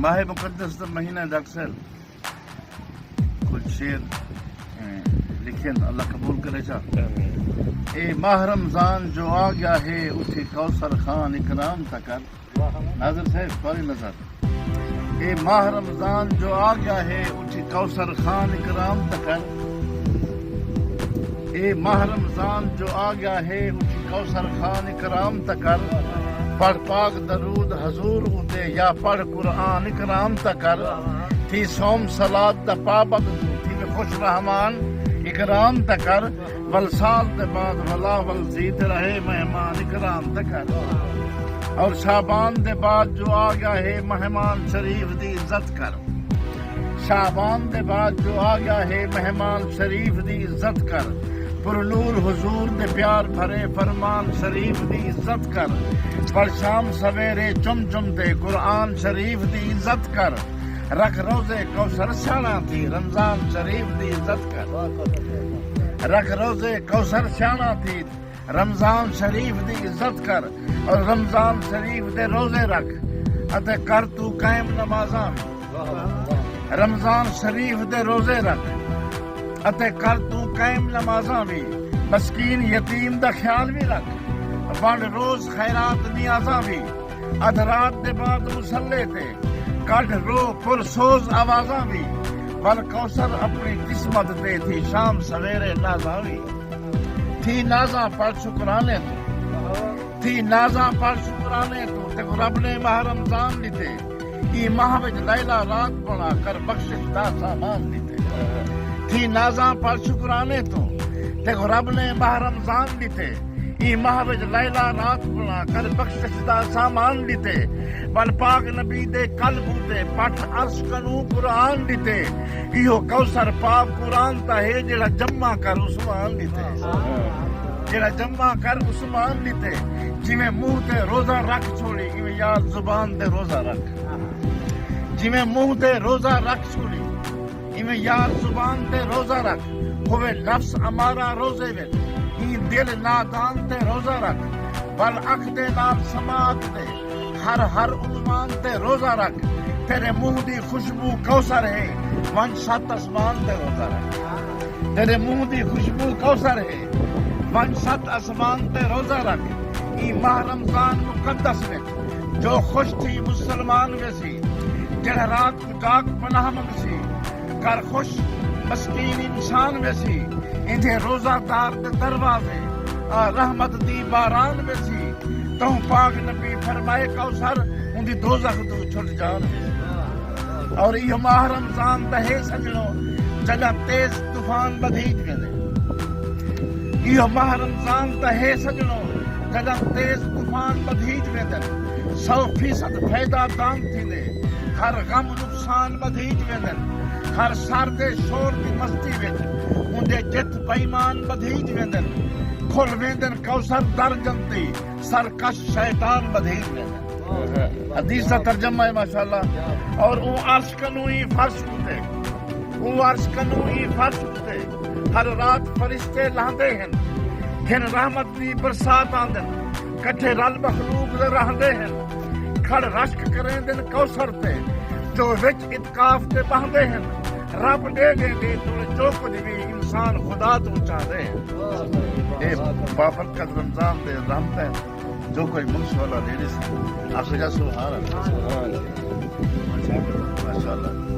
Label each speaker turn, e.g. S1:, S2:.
S1: ماہ مقدس دا مہینہ اکثر کچھ شعر لکھیں اللہ قبول کرے چاہ. اے ماہ رمضان جو آ گیا ہے اٹھی کوثر خان اکرام تکر. ناظر صاحب سوری نظر. اے ماہ رمضان جو آ گیا ہے اٹھی کوثر خان اکرام تکر. اے ماہ رمضان جو آ گیا ہے اٹھی کوثر خان اکرام تکر. پڑھ پاک درود حضور اتے یا پڑھ قرآن اکرام تکر. تھی سوم سلاد دا پابند تھی میں خوش رحمان اکرام تکر. ول سال دے بعد ولا ولزید رہے مہمان اکرام تکر. اور شعبان دے بعد جو آ گیا ہے مہمان شریف دی عزت کر. شعبان دے بعد جو آ گیا ہے مہمان شریف دی عزت کر. پر نور حضور دے پیار بھرے فرمان شریف دی عزت کر. پر شام سویرے چم چم دے قرآن شریف دی عزت کر. رکھ روزے کوثر سیانا تھی رمضان شریف دی عزت کر. رکھ روزے کوثر سیانا تھی رمضان شریف دی عزت کر. اور رمضان شریف دے روزے رکھ اتے کر تو قائم نمازاں. رمضان شریف دے روزے رکھ اتے کر تو قائم نمازاں بھی. مسکین یتیم دا خیال بھی رکھ ونڈ روز خیرات نیازاں بھی. ادرات دے بعد مسلے تے کڈ رو پرسوز آوازاں بھی. ول کوثر اپنی قسمت تے تھی شام سویرے نازاں بھی. تھی نازاں پڑھ شکرانے تو تھی نازاں پڑھ شکرانے تو تے رب نے ماہ رمضان دیتے. ای ماہ وچ لیلا رات بنا کر بخشش دا سامان دیتے. تھی نازاں پر شکرانے تو دیکھو رب نے ماہ رمضان دیتے. ای ماہ وچ لیلا رات بنا کر بخشش دا سامان دیتے. ول پاک نبی دے قلب تے پٹھ عرش کنو قرآن دیتے. ایہو کوثر پاک قرآن تا ہے جڑا جمع کر عثمان دیتے. جڑا جمع کر عثمان دیتے. جویں منہ تے روزہ رکھ چھوڑی ایویں یار زبان تے روزہ رکھ. جویں منہ تے روزہ رکھ چھوڑی ایویں یار زبان تے روزہ رکھ. ہوئے نفس ہمارا روزے وچ ہی دل نادان تے روزہ رکھ. بل اکھ دے نال سماعت دے ہر عنوان تے روزہ رکھ. تیرے منہ دی خوشبو کوثر ہے ون سات آسمان تے روزہ رکھ. تیرے منہ دی خوشبو کوثر ہے ون سات آسمان تے روزہ رکھ. ای ماہ رمضان مقدس وچ جو خوش تھی مسلمان ویسی جڑا رات کو جاگ پناہ منگسی. کر خوش مسکین انسان ویسی انجھے روزہ دار دے دروازے رحمت دی باران ویسی. تو پاک نبی فرمائے کوثر ان دی دوزخ تو چھٹ جان ویسی. اور یہ ماہ رمضان دہے سجنوں جگہ تیز طوفان بدھیج ویندے. یہ ماہ رمضان دہے سجنوں جگہ تیز طوفان بدھیج ویندے. 100% فائدہ دان تھیندے. ہر غم نقصان بدھیج ویندے. ہر سر دے شور دی مستی وچ اندے جت بےمان بدھیج ویندن. کھل ویندن کوثر در جنتی سرکش شیطان بدھیج ویندن. حدیث کا ترجمہ ہے ماشاءاللہ. اور او عرش کنوئی فرش اتے او عرش کنوئی فرش اتے ہر رات فرشتے لہندے ہیں. گھن رحمت دی برسات آندن کٹھے رل مخلوق دے رہندے ہیں. کھڑ رشک کریں دن کوثر تے جو وچ اتقاف تے بہندے ہیں. رب دے دے دے تو جو کچھ بھی انسان خدا تو چاہتے ہیں. اے بابت کا رمضان دے رحمت ہے جو کوئی منصف والا دے رہی سے آپ سے کیا سبحان اللہ ماشاءاللہ.